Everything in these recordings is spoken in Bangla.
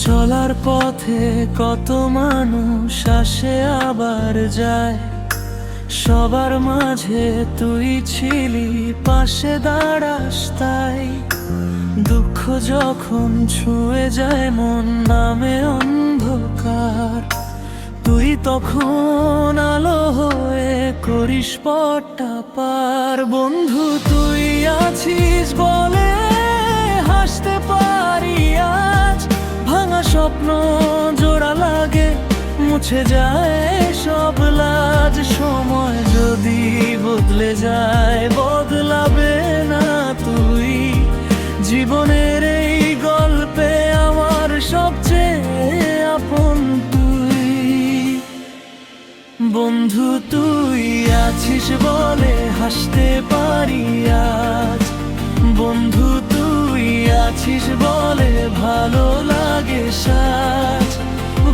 চলার পথে কত মানুষ আসে আবার যায়, সবার মাঝে তুই ছিলি পাশে দাঁড়াস তাই। দুঃখ যখন ছুঁয়ে যায় মন নামে অন্ধকার, তুই তখন আলো হয়ে করিস পথটা পার। বন্ধু তুই আছিস বলে হাসতে পারি আজ, ভাঙা স্বপ্ন জোড়া লাগে মুছে যায় সব লাজ। সময় যদি বদলে যায় বদলাবে না তুই, জীবনের এই গল্পে আমার সবচেয়ে আপন তুই। বন্ধু তুই আছিস বলে হাসতে পারি আজ, বন্ধু তুই আছিস বলে ভালো লাগে সাজ।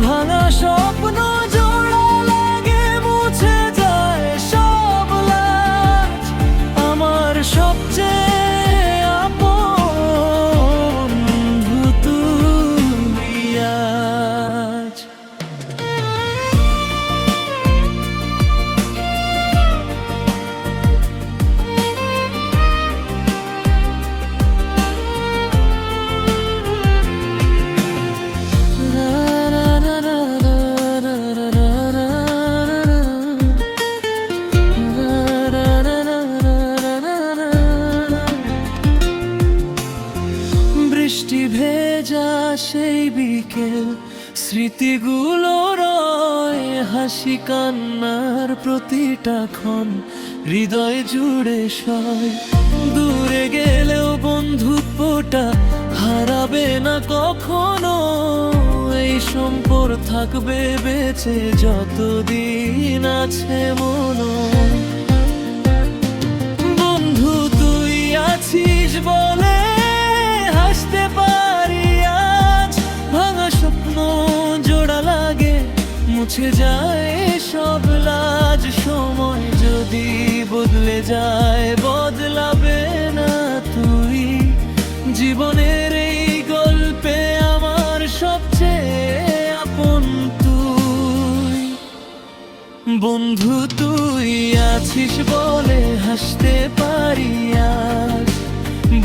ভাঙা স্বপ্ন জোড়া লাগে মুছে যায় সব লাজ, আমার সবচেয়ে আপন বন্ধু তুই আজ। বৃষ্টি ভেজা সেই বিকেল, স্মৃতিগুলো রয় হাসি কান্নার প্রতিটা ক্ষণ হৃদয় জুড়ে সয়। দূরে গেলেও বন্ধুত্বটা হারাবে না কখনো, এই সম্পর্ক থাকবে বেঁচে যতদিন আছে মনো। বন্ধু তুই আছিস বলে হাসতে পারি আজ, ভাঙা স্বপ্ন জোড়া লাগে মুছে যায় সব লাজ। সময় যদি বদলে যায় বদলাবে না তুই, জীবনের এই গল্পে আমার সবচেয়ে আপন তুই। বন্ধু তুই আছিস বলে হাসতে পারি আজ,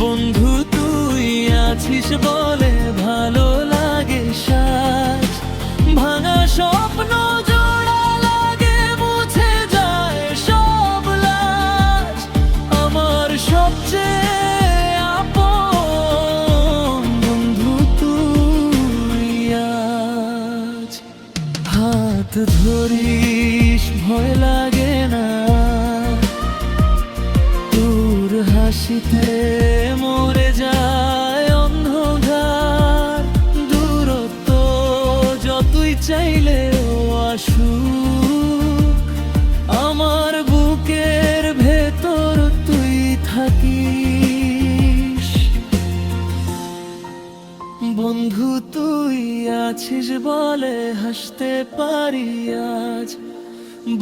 বন্ধু তুই আছিস বলে ভালো লাগে সাজ। ভাঙা স্বপ্ন জোড়া লাগে মুছে যায় সব লাজ, আমার সবচেয়ে আপন বন্ধু তুই আজ। হাত ধরিস ভয় লাগে না, তোর হাসিতে মরে যায় অন্ধকার। দূরত্ব যতই চাইলেও আসুক, আমার বুকের ভেতর তুই থাকিস। বন্ধু তুই আছিস বলে হাসতে পারি আজ,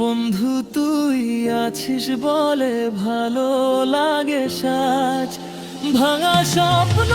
বন্ধু তুই আছিস বলে ভালো লাগে সাজ। ভাঙা স্বপ্ন